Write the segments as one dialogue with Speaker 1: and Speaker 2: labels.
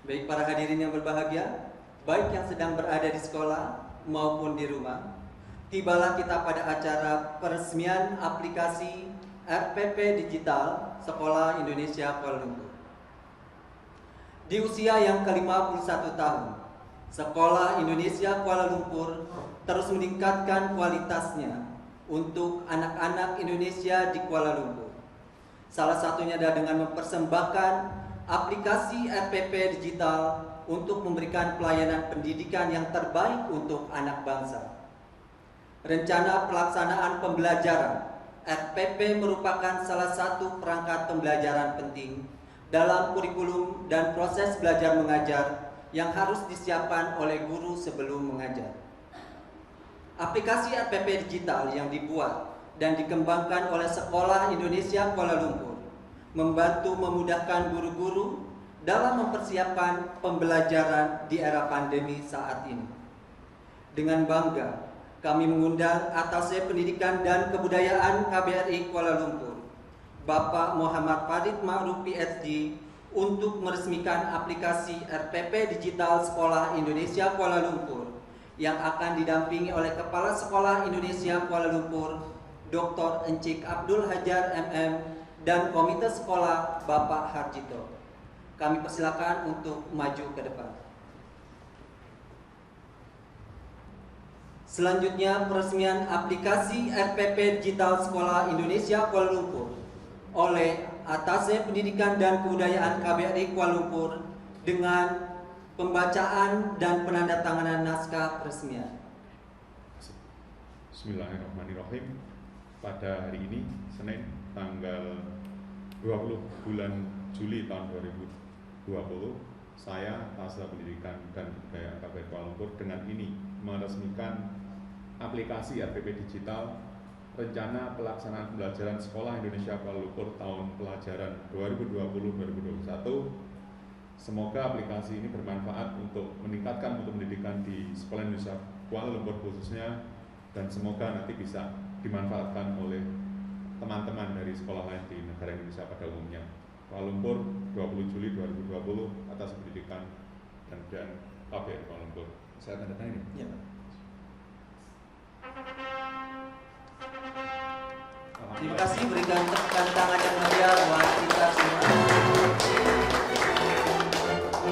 Speaker 1: Baik para hadirin yang berbahagia, baik yang sedang berada di sekolah maupun di rumah, tibalah kita pada acara peresmian aplikasi RPP Digital Sekolah Indonesia Kuala Lumpur. Di usia yang ke-51 tahun, Sekolah Indonesia Kuala Lumpur terus meningkatkan kualitasnya untuk anak-anak Indonesia di Kuala Lumpur. Salah satunya adalah dengan mempersembahkan aplikasi RPP Digital untuk memberikan pelayanan pendidikan yang terbaik untuk anak bangsa. Rencana pelaksanaan pembelajaran RPP merupakan salah satu perangkat pembelajaran penting dalam kurikulum dan proses belajar mengajar yang harus disiapkan oleh guru sebelum mengajar. Aplikasi RPP Digital yang dibuat dan dikembangkan oleh Sekolah Indonesia Kuala Lumpur membantu memudahkan guru-guru dalam mempersiapkan pembelajaran di era pandemi saat ini. Dengan bangga, kami mengundang Atase Pendidikan dan Kebudayaan KBRI Kuala Lumpur, Bapak Muhammad Farid Ma'ruf PhD, untuk meresmikan aplikasi RPP Digital Sekolah Indonesia Kuala Lumpur yang akan didampingi oleh Kepala Sekolah Indonesia Kuala Lumpur, Dr. Encik Abdul Hajar MM, dan Komite Sekolah Bapak Harjito. Kami persilakan untuk maju ke depan. Selanjutnya, peresmian aplikasi RPP Digital Sekolah Indonesia Kuala Lumpur oleh Atase Pendidikan dan Kebudayaan KBRI Kuala Lumpur dengan pembacaan dan penandatanganan naskah peresmian.
Speaker 2: Bismillahirrahmanirrahim. Pada hari ini, Senin, tanggal 20 bulan Juli tahun 2020, saya, Atase Pendidikan dan Kebudayaan KBRI Kuala Lumpur, dengan ini meresmikan aplikasi RPP Digital Rencana Pelaksanaan Pembelajaran Sekolah Indonesia Kuala Lumpur tahun pelajaran 2020-2021. Semoga aplikasi ini bermanfaat untuk meningkatkan mutu pendidikan di Sekolah Indonesia Kuala Lumpur khususnya, dan semoga nanti bisa dimanfaatkan oleh teman-teman dari sekolah lain di negara Indonesia pada umumnya. Kuala Lumpur, 20 Juli 2020, Atase Pendidikan dan KBRI Kuala Lumpur. Saya tanda tangan ini.
Speaker 1: Ya, Pak. Terima kasih, berikan tepukan tangan yang meriah buat kita semua.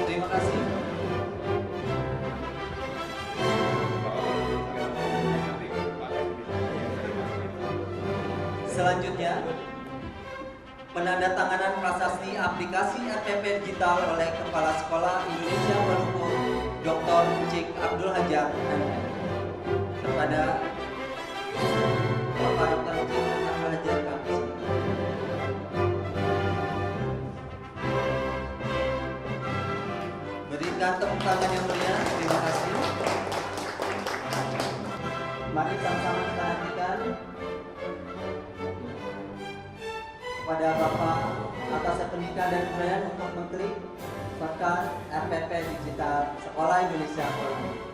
Speaker 1: Terima kasih. Selanjutnya, penandatanganan prasasti aplikasi RPP Digital oleh Kepala Sekolah Indonesia Kuala Lumpur, Dr. Encik Abdul Hajar MM. Kepada Bapak Dr. Encik Abdul Hajar kami berikan tepuk tangan yang meriah. Terima kasih. Mari sama-sama kita nantikan kepada Bapak Atase Pendidikan dan Kebudayaan untuk mengklik tekan RPP Digital Sekolah Indonesia Kuala Lumpur.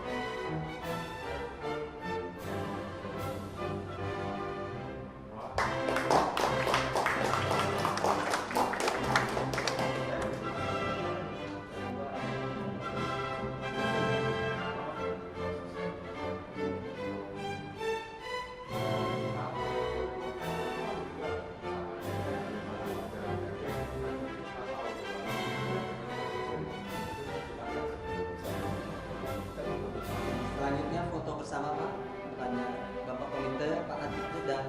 Speaker 1: Selanjutnya foto bersama Pak, bukannya Bapak Komite, Pak Atiku dan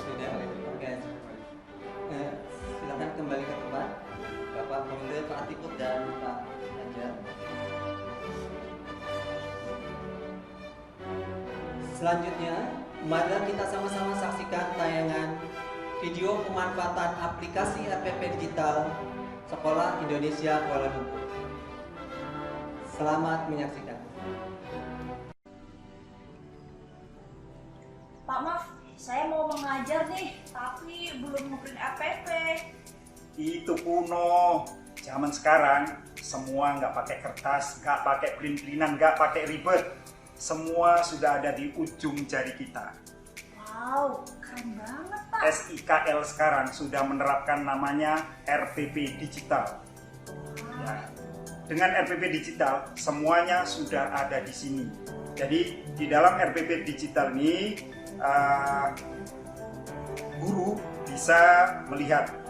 Speaker 1: sudah. Oke. Silakan kembali ke tempat, Bapak Komite, Pak Atiku dan Pak Hajar. Selanjutnya, mari kita sama-sama saksikan tayangan video pemanfaatan aplikasi RPP Digital Sekolah Indonesia Kuala Lumpur. Selamat menyaksikan.
Speaker 3: Pak, maaf, saya mau mengajar nih, tapi belum ngeprint RPP.
Speaker 4: Itu kuno. Zaman sekarang semua nggak pakai kertas, nggak pakai print-printan, nggak pakai ribet. Semua sudah ada di ujung jari kita.
Speaker 3: Wow, keren banget Pak.
Speaker 4: SIKL sekarang sudah menerapkan namanya RPP digital. Ya, dengan RPP digital semuanya sudah ada di sini. Jadi di dalam RPP digital ini guru bisa melihat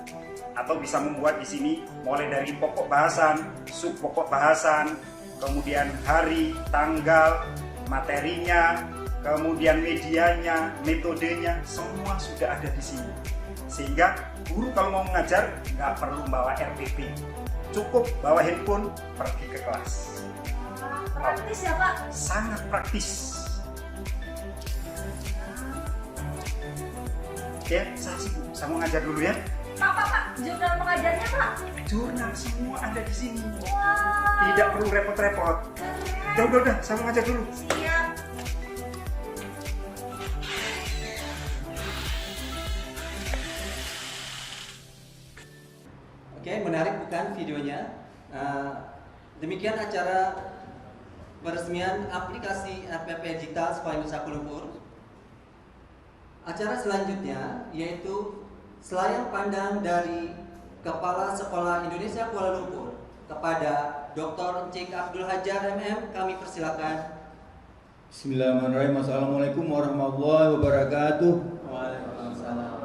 Speaker 4: atau bisa membuat di sini mulai dari pokok bahasan, sub pokok bahasan, kemudian hari, tanggal, materinya, kemudian medianya, metodenya, semua sudah ada di sini. Sehingga guru kalau mau mengajar nggak perlu bawa RPP, cukup bawa handphone pergi ke kelas.
Speaker 3: Praktis ya Pak?
Speaker 4: Sangat praktis. Ya, saya mau ngajar dulu ya.
Speaker 3: Pak, jurnal pengajarnya Pak?
Speaker 4: Jurnal semua ada di sini.
Speaker 3: Wow.
Speaker 4: Tidak perlu repot-repot.
Speaker 3: Keren.
Speaker 4: Udah, saya mau ngajar dulu.
Speaker 3: Siap.
Speaker 1: Oke, menarik bukan videonya? Demikian acara peresmian aplikasi RPP Digital Sekolah Indonesia Kuala Lumpur. Acara selanjutnya yaitu selayang pandang dari Kepala Sekolah Indonesia Kuala Lumpur kepada Dr. Encik Abdul Hajar MM. Kami persilakan.
Speaker 5: Bismillahirrahmanirrahim. Assalamualaikum warahmatullahi wabarakatuh.
Speaker 1: Waalaikumsalam.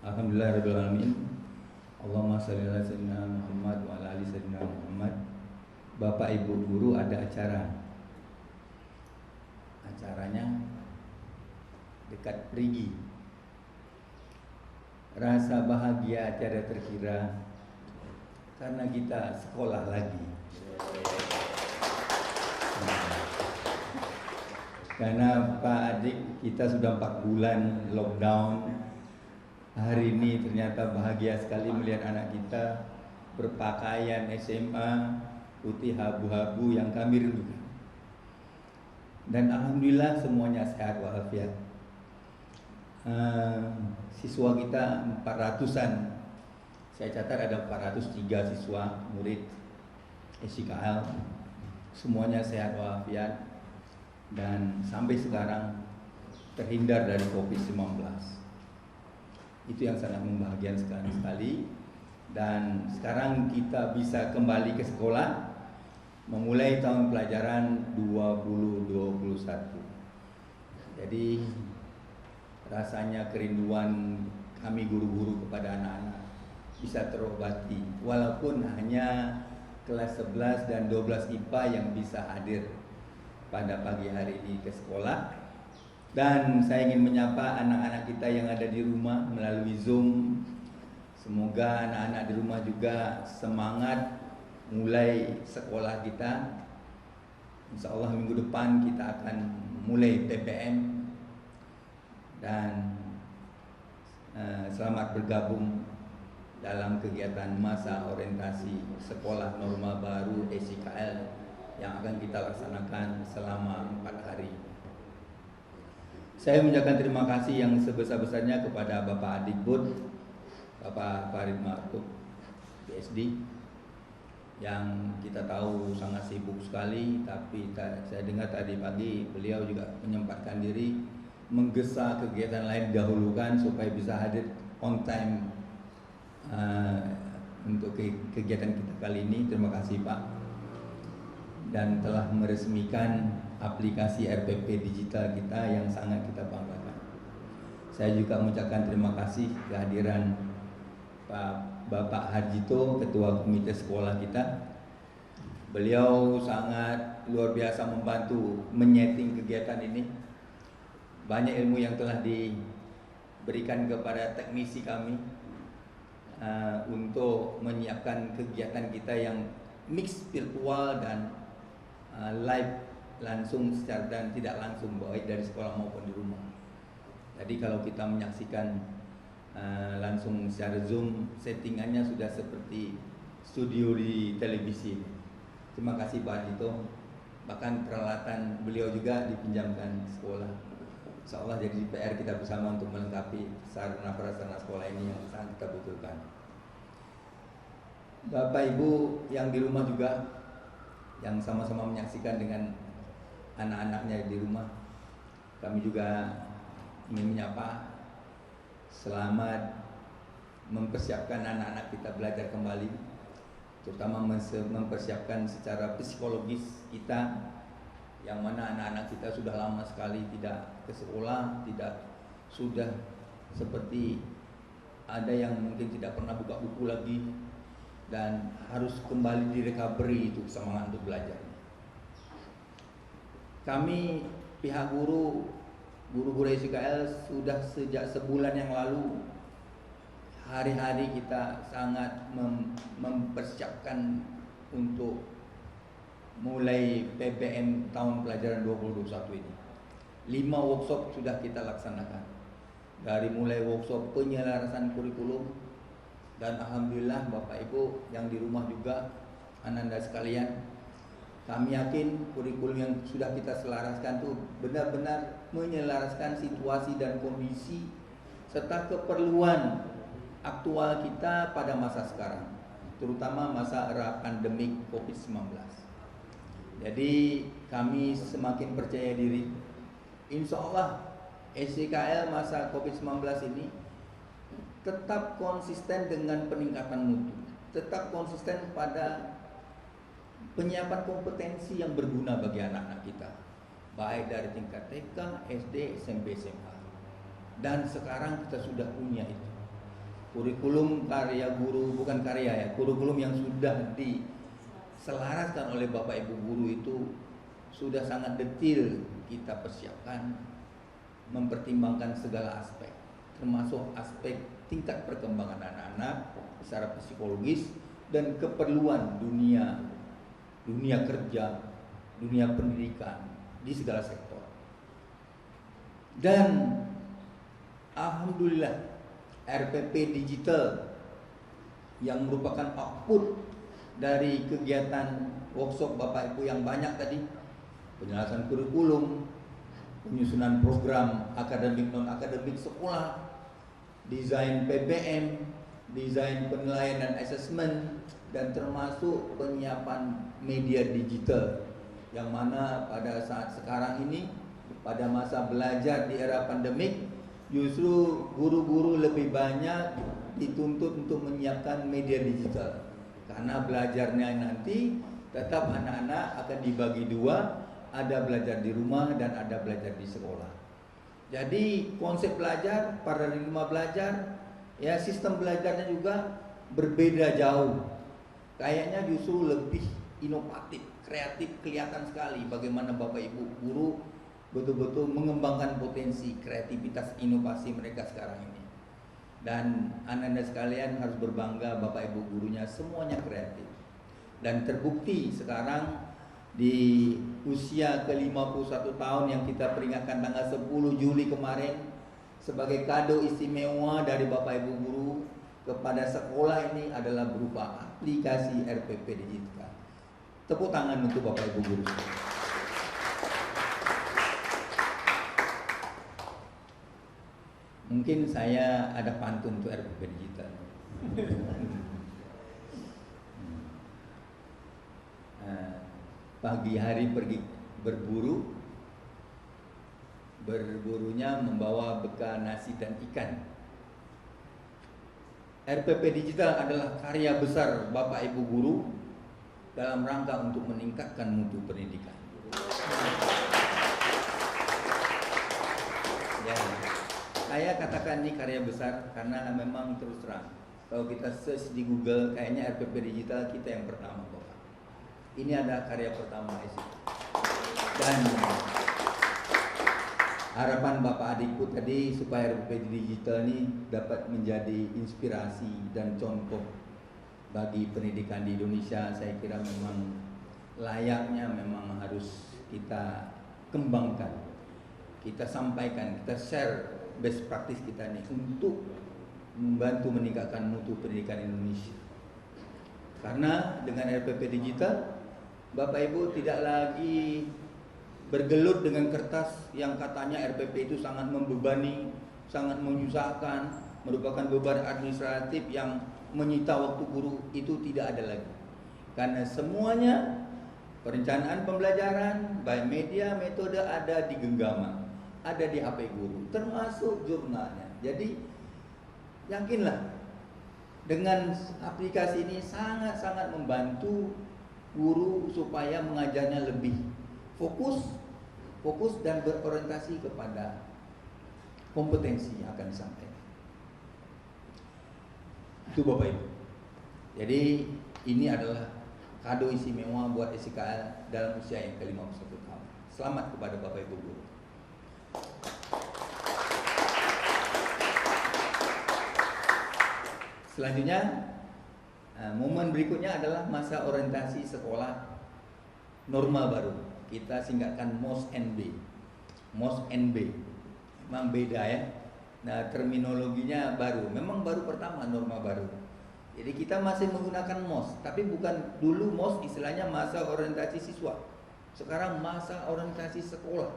Speaker 5: Alhamdulillahirabbil alamin. Allahumma shalli ala sayyidina Muhammad wa ala ali sayyidina Muhammad. Bapak Ibu guru, ada acara. Acaranya dekat perigi. Rasa bahagia tiada terkira karena kita sekolah lagi. Karena Pak Adik, kita sudah 4 bulan lockdown. Hari ini ternyata bahagia sekali melihat anak kita berpakaian SMA putih habu-habu yang kami rindukan. Dan alhamdulillah semuanya sehat walafiat. Siswa kita 400-an. Saya catat ada 403 siswa murid SIKL. Semuanya sehat walafiat dan sampai sekarang terhindar dari COVID-19. Itu yang sangat membahagiakan sekali. Dan sekarang kita bisa kembali ke sekolah memulai tahun pelajaran 2021. Jadi rasanya kerinduan kami guru-guru kepada anak-anak bisa terobati, walaupun hanya kelas 11 dan 12 IPA yang bisa hadir pada pagi hari ini ke sekolah. Dan saya ingin menyapa anak-anak kita yang ada di rumah melalui Zoom. Semoga anak-anak di rumah juga semangat mulai sekolah kita. Insya Allah minggu depan kita akan mulai PPM. Dan selamat bergabung dalam kegiatan masa orientasi sekolah norma baru SIKL yang akan kita laksanakan selama 4 hari. Saya mengucapkan terima kasih yang sebesar-besarnya kepada Bapak Adikbud, Bapak Farid Ma'ruf, PSD, yang kita tahu sangat sibuk sekali, tapi saya dengar tadi pagi beliau juga menyempatkan diri menggesa kegiatan lain dahulukan supaya bisa hadir on time untuk kegiatan kita kali ini. Terima kasih Pak, dan telah meresmikan aplikasi RPP digital kita yang sangat kita banggakan. Saya juga mengucapkan terima kasih kehadiran Pak Bapak Harjito, Ketua Komite Sekolah kita. Beliau sangat luar biasa membantu menyeting kegiatan ini. Banyak ilmu yang telah diberikan kepada teknisi kami untuk menyiapkan kegiatan kita yang mix virtual dan live, langsung secara dan tidak langsung, baik dari sekolah maupun di rumah. Jadi kalau kita menyaksikan langsung secara Zoom, settingannya sudah seperti studio di televisi. Terima kasih Pak Dito. Bahkan peralatan beliau juga dipinjamkan sekolah. Insya Allah jadi PR kita bersama untuk melengkapi sarana prasarana sekolah ini yang sangat kita butuhkan. Bapak Ibu yang di rumah juga, yang sama-sama menyaksikan dengan anak-anaknya di rumah, kami juga ingin menyapa selamat mempersiapkan anak-anak kita belajar kembali, terutama mempersiapkan secara psikologis kita, yang mana anak-anak kita sudah lama sekali tidak ke sekolah, sudah seperti ada yang mungkin tidak pernah buka buku lagi dan harus kembali di recovery itu semangat untuk belajar. Kami pihak guru-guru SIKL sudah sejak sebulan yang lalu hari-hari kita sangat mempersiapkan untuk mulai PPM tahun pelajaran 2021 ini. 5 workshop sudah kita laksanakan. Dari mulai workshop penyelarasan kurikulum, dan alhamdulillah Bapak Ibu yang di rumah juga, Ananda sekalian, kami yakin kurikulum yang sudah kita selaraskan itu benar-benar menyelaraskan situasi dan kondisi serta keperluan aktual kita pada masa sekarang, terutama masa era pandemik COVID-19. Jadi kami semakin percaya diri, insya Allah SIKL masa COVID-19 ini tetap konsisten dengan peningkatan mutu, tetap konsisten pada penyiapan kompetensi yang berguna bagi anak-anak kita, baik dari tingkat TK, SD, SMP, SMA. Dan sekarang kita sudah punya itu. Kurikulum karya guru, bukan karya ya, kurikulum yang sudah diselaraskan oleh Bapak Ibu guru itu sudah sangat detail kita persiapkan, mempertimbangkan segala aspek, termasuk aspek tingkat perkembangan anak-anak secara psikologis dan keperluan dunia kerja, dunia pendidikan di segala sektor. Dan alhamdulillah RPP digital yang merupakan output dari kegiatan workshop Bapak Ibu yang banyak tadi, penjelasan kurikulum, penyusunan program akademik non-akademik sekolah, desain PPM, desain penilaian dan assessment, dan termasuk penyiapan media digital, yang mana pada saat sekarang ini, pada masa belajar di era pandemik, justru guru-guru lebih banyak dituntut untuk menyiapkan media digital, karena belajarnya nanti tetap anak-anak akan dibagi dua, ada belajar di rumah dan ada belajar di sekolah. Jadi konsep belajar, paradigma belajar, ya sistem belajarnya juga berbeda jauh. Kayaknya justru lebih inovatif, kreatif, kelihatan sekali bagaimana Bapak Ibu guru betul-betul mengembangkan potensi kreativitas inovasi mereka sekarang ini. Dan Anda sekalian harus berbangga, Bapak Ibu gurunya semuanya kreatif. Dan terbukti sekarang di usia ke-51 tahun yang kita peringatkan tanggal 10 Juli kemarin sebagai kado istimewa dari Bapak Ibu guru kepada sekolah ini adalah berupa aplikasi RPP digital. Tepuk tangan untuk Bapak Ibu guru. Mungkin saya ada pantun untuk RPP digital. Pagi hari pergi berburu, berburunya membawa bekal nasi dan ikan. RPP digital adalah karya besar Bapak Ibu guru dalam rangka untuk meningkatkan mutu pendidikan. Ya, saya katakan ini karya besar karena memang terus terang, kalau kita search di Google, kayaknya RPP digital kita yang pertama, Bapak. Ini ada karya pertama isi. Dan harapan Bapak adikku tadi supaya RPP digital ini dapat menjadi inspirasi dan contoh bagi pendidikan di Indonesia. Saya kira memang layaknya memang harus kita kembangkan, kita sampaikan, kita share best practice kita ini untuk membantu meningkatkan mutu pendidikan Indonesia. Karena dengan RPP digital, Bapak Ibu tidak lagi bergelut dengan kertas yang katanya RPP itu sangat membebani, sangat menyusahkan, merupakan beban administratif yang menyita waktu guru itu tidak ada lagi. Karena semuanya perencanaan pembelajaran, baik media, metode ada di genggaman, ada di HP guru, termasuk jurnalnya. Jadi yakinlah dengan aplikasi ini sangat-sangat membantu guru supaya mengajarnya lebih fokus dan berorientasi kepada kompetensi yang akan disampaikan. Itu Bapak Ibu. Jadi ini adalah kado istimewa buat SIKL dalam usia yang ke-51 tahun. Selamat kepada Bapak Ibu guru. Selanjutnya, momen berikutnya adalah masa orientasi sekolah norma baru. Kita singkatkan MOS-NB. MOS-NB. Memang beda ya. Nah, terminologinya baru. Memang baru pertama norma baru. Jadi kita masih menggunakan MOS, tapi bukan dulu MOS istilahnya masa orientasi siswa. Sekarang masa orientasi sekolah.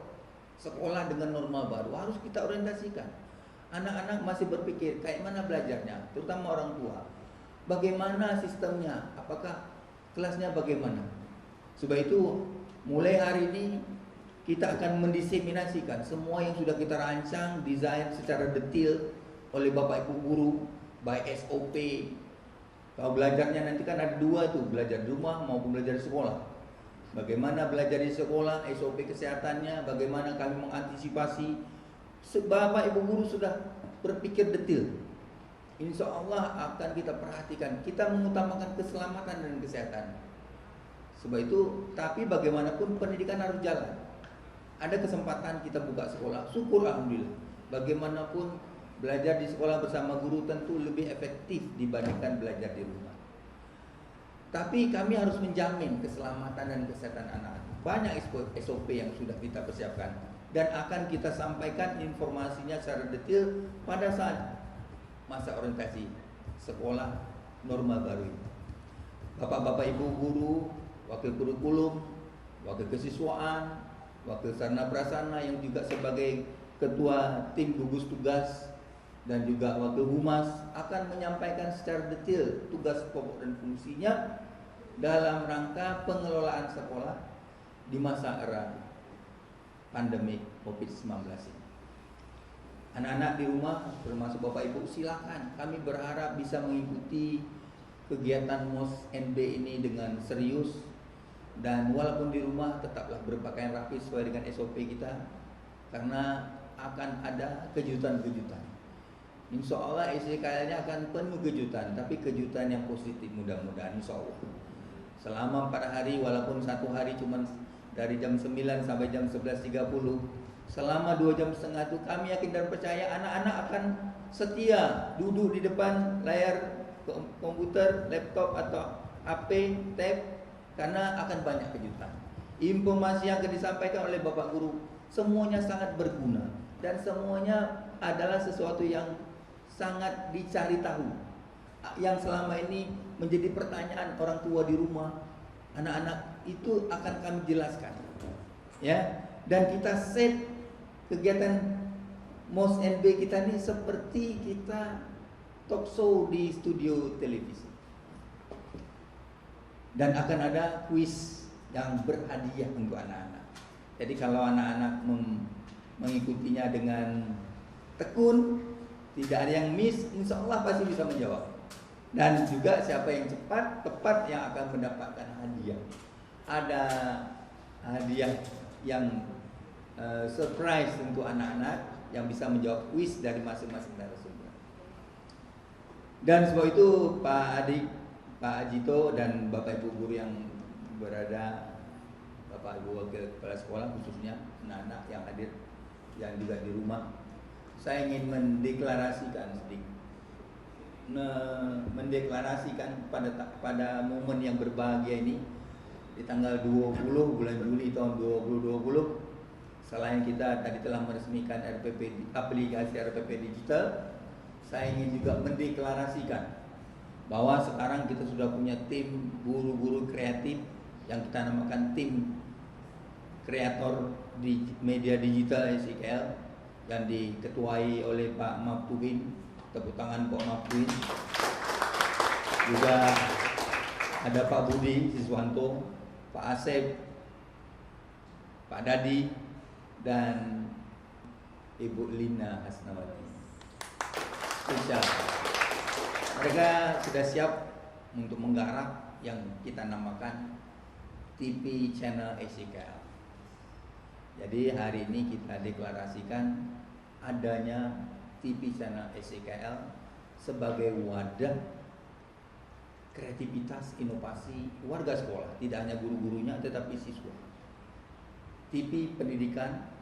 Speaker 5: Sekolah dengan norma baru harus kita orientasikan. Anak-anak masih berpikir kayak mana belajarnya, terutama orang tua. Bagaimana sistemnya? Apakah kelasnya bagaimana? Sebab itu mulai hari ini kita akan mendiseminasikan semua yang sudah kita rancang, desain secara detail oleh Bapak Ibu guru, baik SOP. Kalau belajarnya nanti kan ada dua tuh, belajar di rumah maupun belajar di sekolah. Bagaimana belajar di sekolah, SOP kesehatannya, bagaimana kami mengantisipasi. Bapak Ibu guru sudah berpikir detail. Insya Allah akan kita perhatikan. Kita mengutamakan keselamatan dan kesehatan. Sebab itu, tapi bagaimanapun pendidikan harus jalan. Ada kesempatan kita buka sekolah, syukur alhamdulillah. Bagaimanapun belajar di sekolah bersama guru tentu lebih efektif dibandingkan belajar di rumah. Tapi kami harus menjamin keselamatan dan kesehatan anak-anak. Banyak SOP yang sudah kita persiapkan dan akan kita sampaikan informasinya secara detail pada saat masa orientasi sekolah norma baru ini. Bapak-bapak ibu guru, wakil kurikulum, wakil kesiswaan, wakil sarana prasarana yang juga sebagai ketua tim gugus tugas dan juga wakil humas akan menyampaikan secara detail tugas pokok dan fungsinya dalam rangka pengelolaan sekolah di masa era pandemi COVID-19 ini. Anak-anak di rumah termasuk Bapak Ibu silakan, kami berharap bisa mengikuti kegiatan MOS-NB ini dengan serius dan walaupun di rumah tetaplah berpakaian rapi sesuai dengan SOP kita karena akan ada kejutan-kejutan. Insya Allah SIKL-nya akan penuh kejutan, tapi kejutan yang positif mudah-mudahan insya Allah. Selama 4 hari walaupun satu hari cuma dari jam 9 sampai jam 11.30, selama 2 jam setengah itu kami yakin dan percaya anak-anak akan setia duduk di depan layar komputer, laptop atau HP, tab karena akan banyak kejutan. Informasi yang akan disampaikan oleh Bapak Guru semuanya sangat berguna dan semuanya adalah sesuatu yang sangat dicari tahu. Yang selama ini menjadi pertanyaan orang tua di rumah, anak-anak itu akan kami jelaskan. Ya, dan kita set kegiatan MOS-NB kita ini seperti kita talk show di studio televisi. Dan akan ada kuis yang berhadiah untuk anak-anak. Jadi kalau anak-anak mengikutinya dengan tekun, tidak ada yang miss, insya Allah pasti bisa menjawab. Dan juga siapa yang cepat, tepat yang akan mendapatkan hadiah. Ada hadiah yang surprise untuk anak-anak yang bisa menjawab kuis dari masing-masing narasumber. Dan sebab itu Pak Adik, Pak Ajito dan Bapak Ibu guru yang berada, Bapak Ibu wakil kepala sekolah khususnya anak-anak yang hadir yang juga di rumah, saya ingin mendeklarasikan pada momen yang berbahagia ini di tanggal 20 bulan Juli tahun 2020. Selain kita tadi telah meresmikan aplikasi RPP digital, saya ingin juga mendeklarasikan bahwa sekarang kita sudah punya tim guru-guru kreatif yang kita namakan tim kreator di media digital SIKL yang diketuai oleh Pak Maftuhin. Tepuk tangan Pak Maftuhin. juga ada Pak Budi Siswanto, Pak Asep, Pak Dadi, dan Ibu Lina Hasnawati. Spesial. Mereka sudah siap untuk menggarap yang kita namakan TV Channel SCKL. Jadi hari ini kita deklarasikan adanya TV Channel SCKL sebagai wadah kreativitas inovasi warga sekolah, tidak hanya guru-gurunya tetapi siswa. TV pendidikan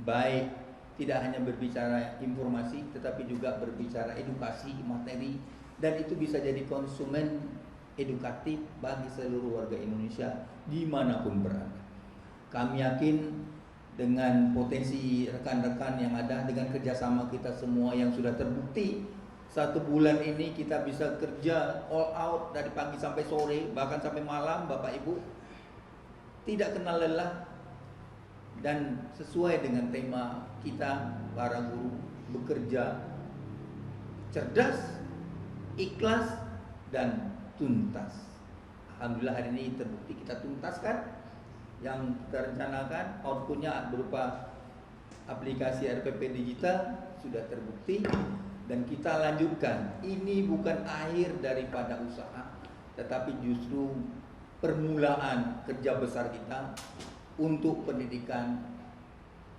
Speaker 5: baik tidak hanya berbicara informasi tetapi juga berbicara edukasi, materi, dan itu bisa jadi konsumen edukatif bagi seluruh warga Indonesia dimanapun berada. Kami yakin dengan potensi rekan-rekan yang ada, dengan kerjasama kita semua yang sudah terbukti, 1 bulan ini kita bisa kerja all out dari pagi sampai sore, bahkan sampai malam, Bapak Ibu, tidak kenal lelah. Dan sesuai dengan tema kita, para guru bekerja cerdas, ikhlas, dan tuntas. Alhamdulillah hari ini terbukti kita tuntaskan yang kita rencanakan. Outputnya berupa aplikasi RPP digital sudah terbukti, dan kita lanjutkan. Ini bukan akhir daripada usaha, tetapi justru permulaan kerja besar kita untuk pendidikan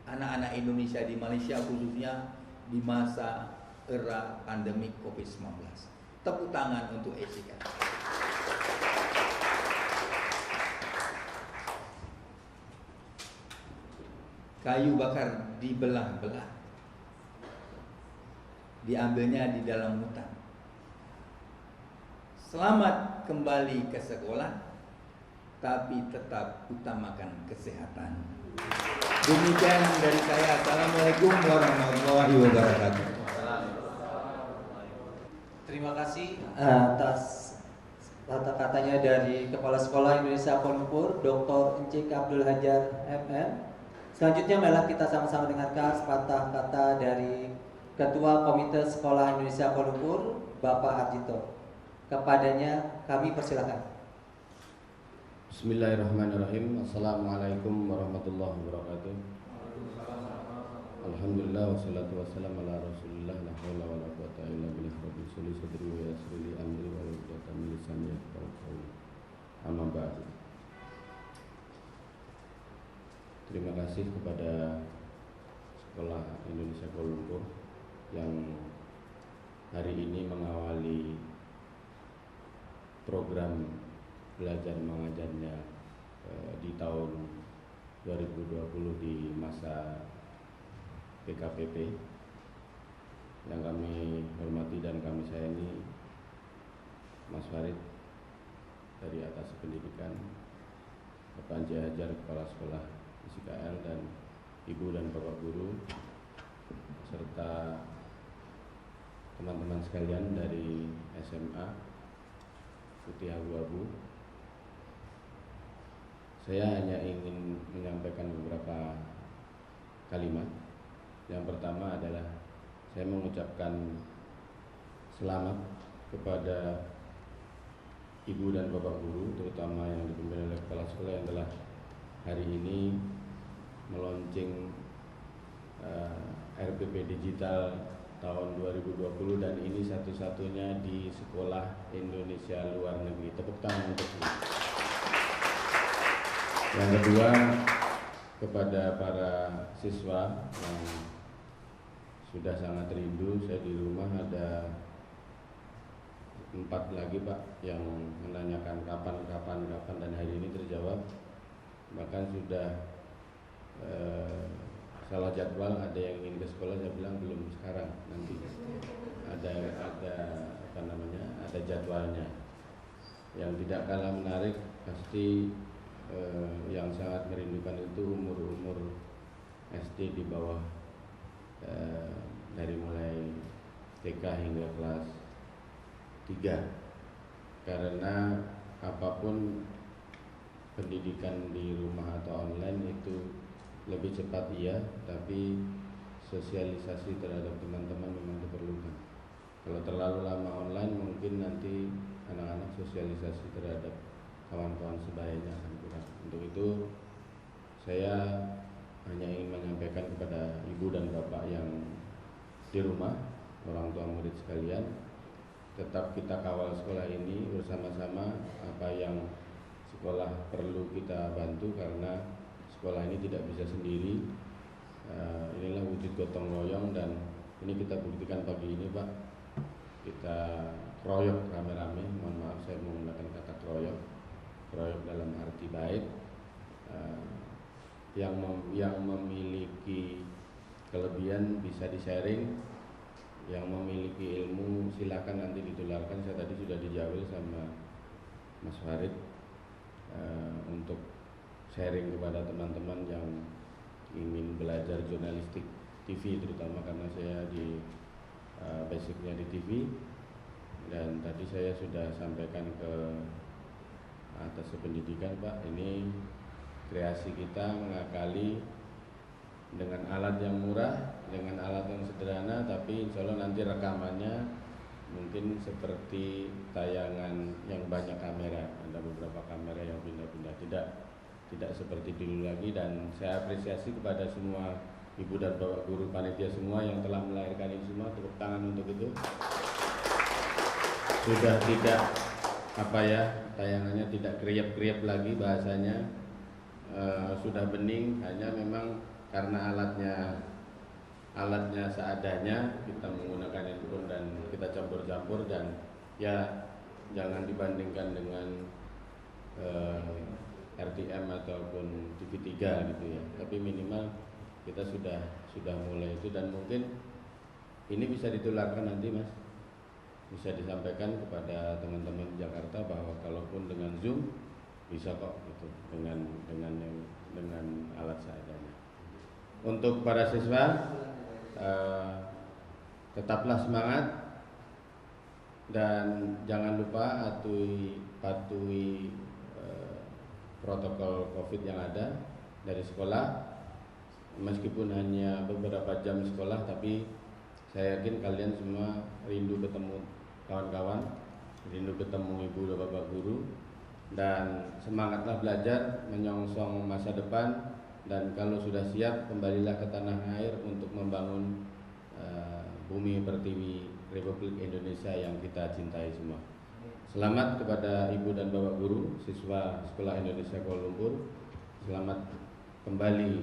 Speaker 5: anak-anak Indonesia di Malaysia, khususnya di masa era pandemik COVID-19. Tepuk tangan untuk SCKL. Kayu bakar dibelah-belah, diambilnya di dalam hutan. Selamat kembali ke sekolah, tapi tetap utamakan kesehatan. Demikian dari saya. Assalamualaikum warahmatullahi wabarakatuh.
Speaker 1: Terima kasih atas kata-katanya dari Kepala Sekolah Indonesia Kuala Lumpur, Dr. Encik Abdul Hajar MM. Selanjutnya malah kita sama-sama dengarkan sepatah kata dari Ketua Komite Sekolah Indonesia Kuala Lumpur, Bapak Arjito. Kepadanya kami persilakan.
Speaker 6: Bismillahirrahmanirrahim. Assalamualaikum warahmatullahi wabarakatuh. Alhamdulillah wassalatu wassalamu ala Rasulillah, la haula wala quwwata illa billah. Rabbi sholli sadri wa yassir li amri wa hlul min lisani yafqahu qawli. Amma ba'du. Terima kasih kepada Sekolah Indonesia Kuala Lumpur yang hari ini mengawali program belajar mengajarnya di tahun 2020 di masa PKPP. Yang kami hormati dan kami sayangi Mas Farid dari Atas Pendidikan, Bapak Anji Hajar Kepala Sekolah SCKL, dan Ibu dan Bapak Guru serta teman-teman sekalian dari SMA Putih Abu-Abu. Saya hanya ingin menyampaikan beberapa kalimat. Yang pertama adalah saya mengucapkan selamat kepada Ibu dan Bapak Guru, terutama yang dipimpin oleh Kepala Sekolah yang telah hari ini meluncing RPP digital tahun 2020, dan ini satu-satunya di sekolah Indonesia luar negeri. Tepuk tangan untuk itu. Yang kedua, kepada para siswa yang sudah sangat rindu. Saya di rumah ada 4 lagi Pak yang menanyakan kapan, dan hari ini terjawab. Bahkan sudah salah jadwal, ada yang ingin ke sekolah, saya bilang belum sekarang, nanti ada ada jadwalnya. Yang tidak kalah menarik pasti yang sangat merindukan itu umur SD di bawah, dari mulai TK hingga kelas 3, karena apapun pendidikan di rumah atau online itu lebih cepat iya, tapi sosialisasi terhadap teman-teman memang diperlukan. Kalau terlalu lama online mungkin nanti anak-anak, sosialisasi terhadap kawan-kawan sebayanya akan kurang. Untuk itu saya hanya ingin menyampaikan kepada ibu dan bapak yang di rumah, orang tua murid sekalian, tetap kita kawal sekolah ini bersama-sama. Apa yang sekolah perlu kita bantu, karena sekolah ini tidak bisa sendiri. Inilah wujud gotong royong, dan ini kita buktikan pagi ini, Pak. Kita keroyok rame-rame, mohon maaf saya menggunakan kata keroyok dalam arti baik. Yang memiliki kelebihan bisa di-sharing, yang memiliki ilmu silakan nanti ditularkan. Saya tadi sudah dijawil sama Mas Farid untuk sharing kepada teman-teman yang ingin belajar jurnalistik TV, terutama karena saya di basicnya di TV. Dan tadi saya sudah sampaikan ke atas pendidikan, Pak, ini kreasi kita mengakali dengan alat yang murah, dengan alat yang sederhana, tapi insya Allah nanti rekamannya mungkin seperti tayangan yang banyak kamera. Ada beberapa kamera yang pindah-pindah, tidak seperti dulu lagi. Dan saya apresiasi kepada semua ibu dan bapak guru panitia semua yang telah melahirkan ini semua. Tepuk tangan untuk itu. Sudah tidak tayangannya tidak kriap-kriap lagi bahasanya, sudah bening. Hanya memang karena alatnya seadanya, kita menggunakan handphone dan kita campur-campur, dan ya jangan dibandingkan dengan RTM ataupun TV3 gitu ya. Tapi minimal kita sudah mulai itu, dan mungkin ini bisa ditularkan nanti, Mas. Bisa disampaikan kepada teman-teman Jakarta bahwa kalaupun dengan Zoom bisa kok gitu, dengan alat seadanya. Untuk para siswa, tetaplah semangat dan jangan lupa patuhi protokol COVID yang ada dari sekolah. Meskipun hanya beberapa jam sekolah, tapi saya yakin kalian semua rindu ketemu kawan-kawan, rindu ketemu ibu dan bapak guru, dan semangatlah belajar menyongsong masa depan. Dan kalau sudah siap, kembalilah ke tanah air untuk membangun bumi pertiwi Republik Indonesia yang kita cintai semua. Selamat kepada ibu dan bapak guru, siswa Sekolah Indonesia Kuala Lumpur. Selamat kembali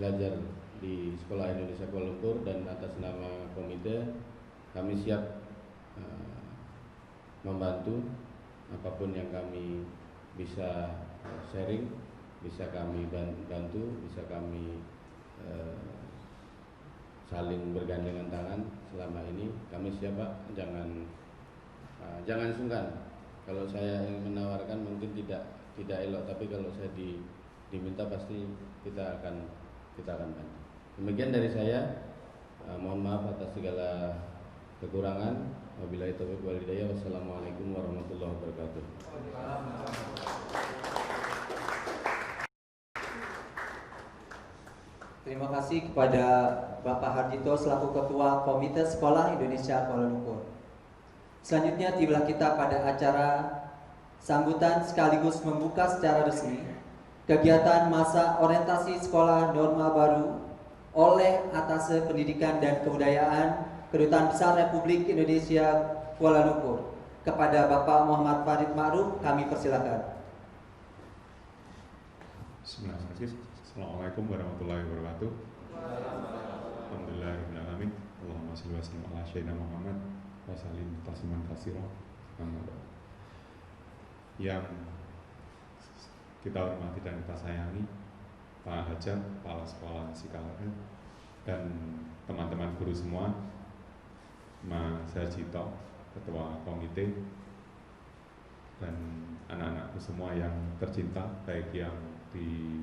Speaker 6: belajar di Sekolah Indonesia Kuala Lumpur, dan atas nama komite kami siap membantu apapun yang kami bisa sharing, bisa kami bantu, bisa kami saling bergandengan tangan. Selama ini kami siap, Pak. Jangan sungkan. Kalau saya ingin menawarkan mungkin tidak elok, tapi kalau saya diminta pasti kita akan bantu. Demikian dari saya. Mohon maaf atas segala kekurangan. Wabillahi taufiq wal hidayah. Wassalamualaikum warahmatullahi wabarakatuh.
Speaker 1: Terima kasih kepada Bapak Hardito selaku Ketua Komite Sekolah Indonesia Kuala Lumpur. Selanjutnya tibalah kita pada acara sambutan sekaligus membuka secara resmi kegiatan masa orientasi sekolah norma baru oleh Atase Pendidikan dan Kebudayaan Kedutaan Besar Republik Indonesia Kuala Lumpur. Kepada Bapak Muhammad Farid Ma'ruf kami persilakan.
Speaker 2: Bismillahirrahmanirrahim. Assalamualaikum warahmatullahi wabarakatuh. Alhamdulillahirrahmanirrahim. Allahumma sholli wa sallim ala sayyidina Muhammad wa sallim tasliman katsira. Yang kita hormati dan kita sayangi Pak Hajar, Kepala Sekolah Sikalaren, dan teman-teman guru semua, Mas Harjito, Ketua Komite, dan anak-anakku semua yang tercinta, baik yang di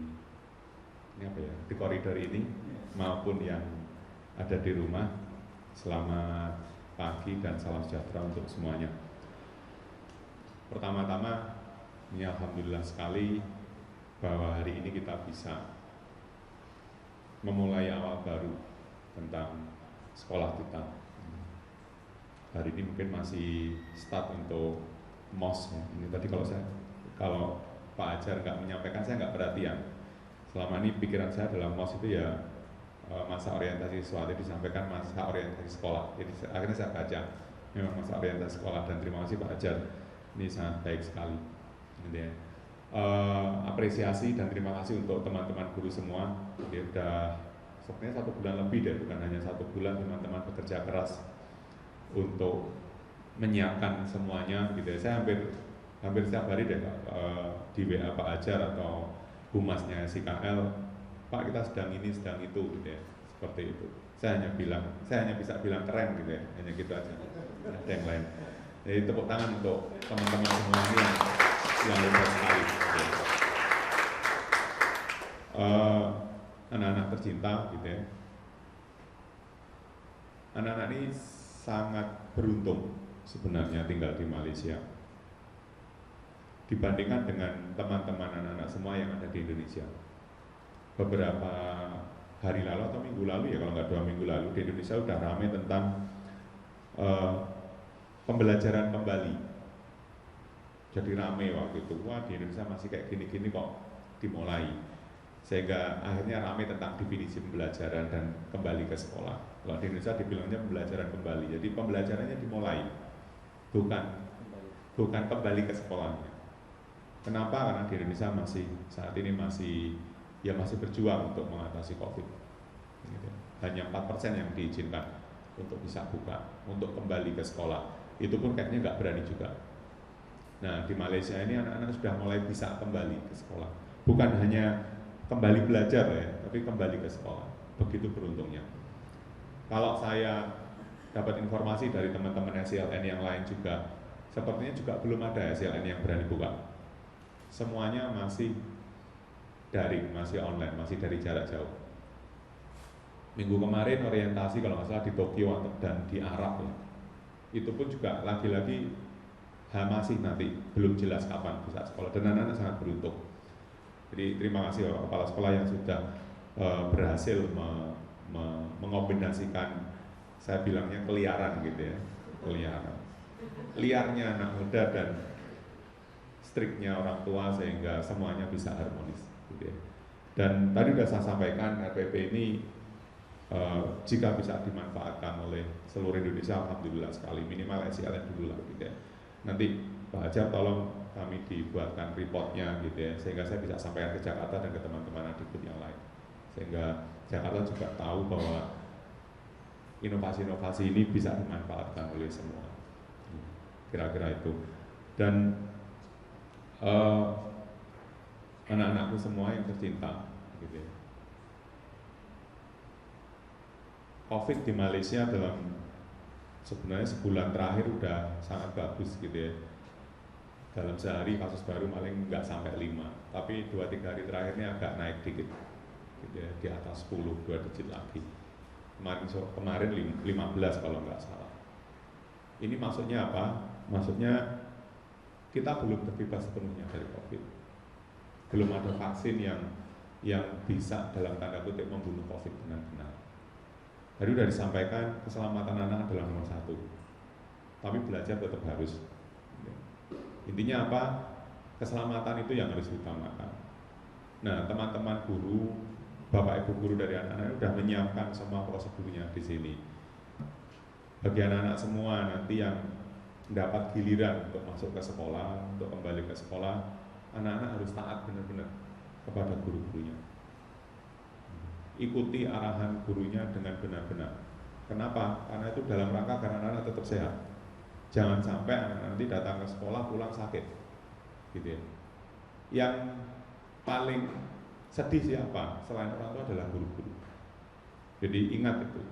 Speaker 2: koridor ini maupun yang ada di rumah. Selamat pagi dan salam sejahtera untuk semuanya. Pertama-tama, ini alhamdulillah sekali bahwa hari ini kita bisa memulai awal baru tentang sekolah kita. Hari ini mungkin masih start untuk MOS ya. Ini tadi kalau Pak Ajar nggak menyampaikan, saya nggak perhatian. Selama ini pikiran saya dalam MOS itu ya masa orientasi siswa, jadi disampaikan masa orientasi sekolah. Jadi akhirnya saya baca memang masa orientasi sekolah, dan terima kasih Pak Ajar, ini sangat baik sekali. Gitu ya. Apresiasi dan terima kasih untuk teman-teman guru semua. Dia udah sebenarnya 1 bulan lebih deh, bukan hanya 1 bulan teman-teman bekerja keras untuk menyiapkan semuanya gitu ya. Saya hampir setiap hari deh di WA Pak Ajar atau humasnya SIKL, Pak kita sedang ini sedang itu gitu ya, seperti itu. Saya hanya bisa bilang keren gitu ya, hanya gitu aja. Ada yang lain. Jadi tepuk tangan untuk teman-teman semua ini yang luar sekali. Gitu ya. Anak-anak tercinta gitu ya. Anak-anak ini sangat beruntung sebenarnya tinggal di Malaysia dibandingkan dengan teman-teman anak-anak semua yang ada di Indonesia. Beberapa hari lalu atau minggu lalu ya, kalau nggak 2 minggu lalu, di Indonesia udah ramai tentang pembelajaran kembali. Jadi ramai waktu itu, wah di Indonesia masih kayak gini-gini kok dimulai. Sehingga akhirnya ramai tentang definisi pembelajaran dan kembali ke sekolah. Kalau di Indonesia dibilangnya pembelajaran kembali, jadi pembelajarannya dimulai, bukan kembali ke sekolahnya. Kenapa? Karena di Indonesia saat ini masih berjuang untuk mengatasi COVID. Gitu. Hanya 4% yang diizinkan untuk bisa buka, untuk kembali ke sekolah. Itu pun kayaknya nggak berani juga. Nah di Malaysia ini anak-anak sudah mulai bisa kembali ke sekolah. Bukan hanya kembali belajar ya, tapi kembali ke sekolah. Begitu beruntungnya. Kalau saya dapat informasi dari teman-teman SLN yang lain juga, sepertinya juga belum ada SLN yang berani buka. Semuanya masih daring, masih online, masih dari jarak jauh. Minggu kemarin orientasi kalau nggak salah di Tokyo dan di Arab ya. Itu pun juga lagi-lagi masih nanti belum jelas kapan bisa sekolah, dan anak-anak sangat beruntung. Jadi terima kasih Bapak Kepala Sekolah yang sudah berhasil mengombinasikan, saya bilangnya keliaran gitu ya, keliaran. Liarnya anak muda dan striknya orang tua sehingga semuanya bisa harmonis gitu ya. Dan tadi sudah saya sampaikan RPP ini jika bisa dimanfaatkan oleh seluruh Indonesia, alhamdulillah sekali, minimal SILN dulu lah gitu ya. Nanti Pak Ajar tolong kami dibuatkan reportnya gitu ya, sehingga saya bisa sampaikan ke Jakarta dan ke teman-teman adikku yang lain, sehingga Jakarta juga tahu bahwa inovasi-inovasi ini bisa dimanfaatkan oleh semua. Kira-kira itu. Dan anak-anakku semua yang tercinta gitu ya. COVID di Malaysia sebenarnya sebulan terakhir udah sangat bagus gitu ya. Dalam sehari kasus baru paling nggak sampai 5, tapi 2-3 hari terakhir ini agak naik dikit gitu ya, di atas 10, 2 digit lagi. Kemarin 15 kalau nggak salah. Ini maksudnya apa? Maksudnya kita belum terbebas sepenuhnya dari COVID. Belum ada vaksin yang bisa dalam tanda kutip membunuh COVID benar-benar. Tadi sudah disampaikan, keselamatan anak adalah nomor 1. Tapi belajar tetap harus. Intinya apa? Keselamatan itu yang harus diutamakan. Nah, teman-teman guru, Bapak Ibu guru dari anak-anak sudah menyiapkan semua prosedurnya di sini. Bagi anak-anak semua nanti yang mendapat giliran untuk masuk ke sekolah, untuk kembali ke sekolah, anak-anak harus taat benar-benar kepada guru-gurunya. Ikuti arahan gurunya dengan benar-benar. Kenapa? Karena itu dalam rangka agar anak-anak tetap sehat. Jangan sampai anak nanti datang ke sekolah pulang sakit, gitu ya. Yang paling sedih siapa? Selain orang tua adalah guru-guru. Jadi ingat itu.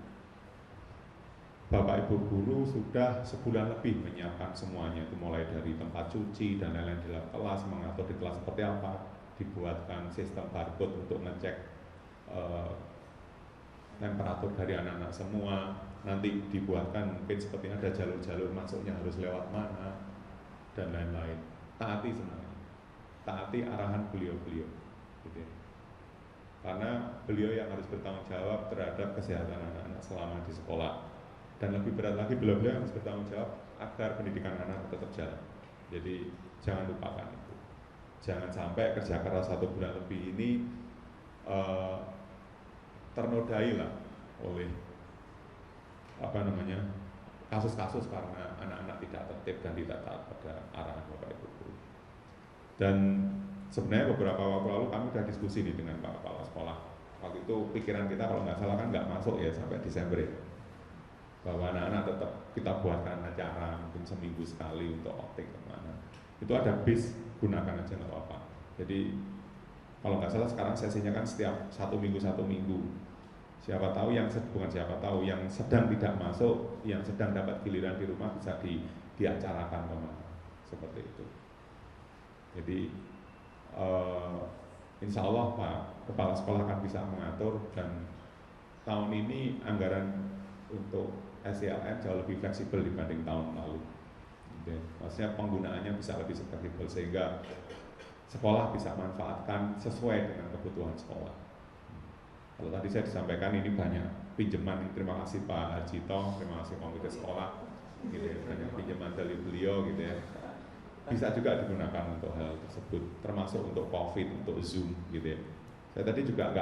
Speaker 2: Bapak Ibu guru sudah sebulan lebih menyiapkan semuanya, itu mulai dari tempat cuci dan lain-lain di dalam kelas, mengatur di kelas seperti apa, dibuatkan sistem barcode untuk ngecek temperatur dari anak-anak semua. Nanti dibuatkan mungkin seperti ada jalur-jalur masuknya harus lewat mana dan lain-lain. Taati semuanya, taati arahan beliau-beliau gitu ya. Karena beliau yang harus bertanggung jawab terhadap kesehatan anak-anak selama di sekolah. Dan lebih berat lagi, beliau-beliau harus bertanggung jawab agar pendidikan anak tetap jalan. Jadi jangan lupakan itu. Jangan sampai kerja keras 1 bulan lebih ini ternodai lah oleh kasus-kasus karena anak-anak tidak tertib dan tidak taat pada arahan Bapak Ibu guru. Dan sebenarnya beberapa waktu lalu kami sudah diskusi nih dengan Pak Kepala Sekolah. Waktu itu pikiran kita kalau nggak salah kan nggak masuk ya sampai Desember ya, bahwa anak-anak tetap kita buatkan acara mungkin seminggu sekali untuk outing kemana. Itu ada bis, gunakan aja nggak apa-apa. Jadi kalau nggak salah sekarang sesinya kan setiap 1 minggu 1 minggu. Siapa tahu bukan siapa tahu yang sedang tidak masuk, yang sedang dapat giliran di rumah bisa diacarakan kemana, seperti itu. Jadi insya Allah Pak Kepala Sekolah akan bisa mengatur, dan tahun ini anggaran untuk SILN jauh lebih fleksibel dibanding tahun lalu. Jadi, maksudnya penggunaannya bisa lebih fleksibel sehingga sekolah bisa manfaatkan sesuai dengan kebutuhan sekolah. Kalau tadi saya disampaikan ini banyak pinjaman, terima kasih Pak Harjito, terima kasih komite sekolah, gitu ya, banyak pinjaman dari beliau, gitu ya. Bisa juga digunakan untuk hal tersebut, termasuk untuk COVID, untuk Zoom, gitu ya. Saya tadi juga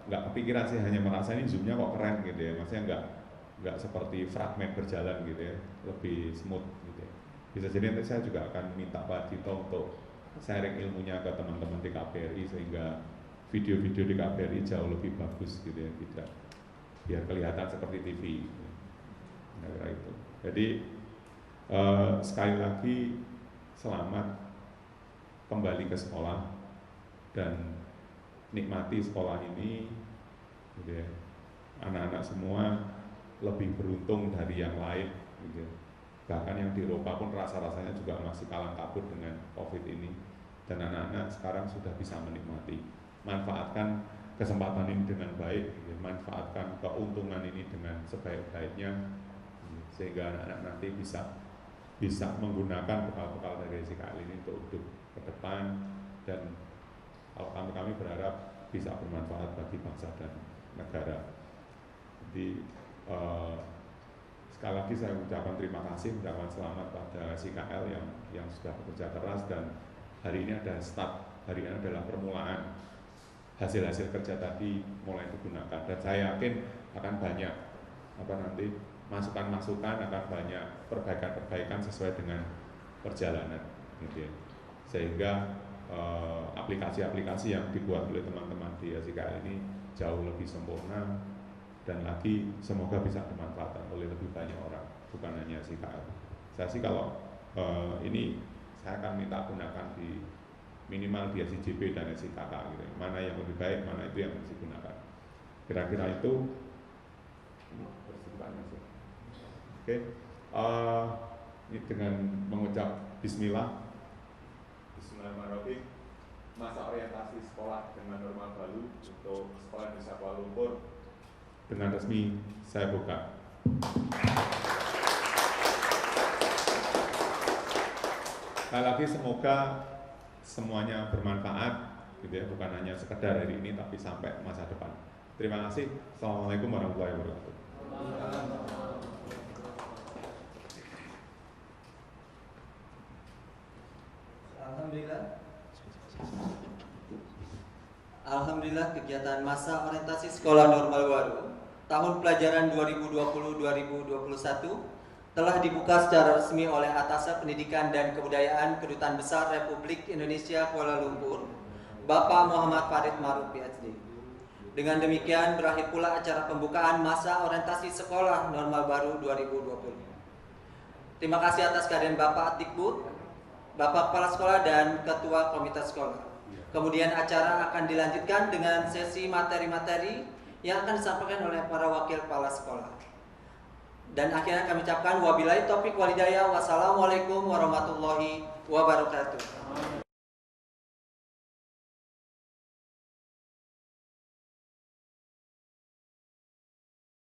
Speaker 2: nggak kepikiran sih, hanya merasa ini Zoomnya kok keren, gitu ya. Maksudnya nggak seperti fragmen berjalan, gitu ya, lebih smooth, gitu ya. Bisa jadi nanti saya juga akan minta Pak Harjito untuk sharing ilmunya ke teman-teman di KBRI sehingga video-video di KBRI jauh lebih bagus, gitu ya, tidak biar kelihatan seperti TV, gitu. Nah, itu. Jadi sekali lagi selamat kembali ke sekolah dan nikmati sekolah ini, gitu ya. Anak-anak semua lebih beruntung dari yang lain, gitu ya. Bahkan yang di Eropa pun rasa-rasanya juga masih kalang kabut dengan COVID ini, dan anak-anak sekarang sudah bisa menikmati. Manfaatkan kesempatan ini dengan baik, gitu. Manfaatkan keuntungan ini dengan sebaik-baiknya, gitu. Sehingga anak-anak nanti bisa menggunakan bekal-bekal dari SIKL ini untuk hidup ke depan, dan kalau kami berharap bisa bermanfaat bagi bangsa dan negara. Jadi sekali lagi saya ucapkan terima kasih, ucapkan selamat pada SIKL yang sudah bekerja keras, dan hari ini ada start, hari ini adalah permulaan hasil-hasil kerja tadi mulai digunakan, dan saya yakin akan banyak masukan-masukan, akan banyak perbaikan-perbaikan sesuai dengan perjalanan, gitu ya. Sehingga aplikasi-aplikasi yang dibuat oleh teman-teman di SIKL ini jauh lebih sempurna, dan lagi semoga bisa dimanfaatkan oleh lebih banyak orang, bukan hanya SIKL. Saya sih kalau ini saya akan minta gunakan di minimal di SIJP dan SIKK, gitu. Mana yang lebih baik, mana itu yang harus digunakan. Kira-kira itu. Oke, ini dengan mengucap Bismillahirrahmanirrahim. Masa orientasi sekolah dengan normal baru untuk Sekolah Indonesia Kuala Lumpur dengan resmi saya buka. Sekali lagi semoga semuanya bermanfaat, gitu ya, bukan hanya sekedar hari ini tapi sampai masa depan. Terima kasih. Assalamualaikum warahmatullahi wabarakatuh.
Speaker 1: Alhamdulillah kegiatan masa orientasi sekolah normal baru tahun pelajaran 2020-2021 telah dibuka secara resmi oleh Atasnya Pendidikan dan Kebudayaan Kedutaan Besar Republik Indonesia Kuala Lumpur, Bapak Muhammad Farid Maruf PhD. Dengan demikian berakhir pula acara pembukaan masa orientasi sekolah normal baru 2020. Terima kasih atas kehadiran Bapak Dikbud, Bapak Kepala Sekolah dan Ketua Komite Sekolah. Kemudian acara akan dilanjutkan dengan sesi materi-materi yang akan disampaikan oleh para wakil kepala sekolah. Dan akhirnya kami ucapkan wabillahi taufiq wal hidayah. Wassalamualaikum warahmatullahi wabarakatuh.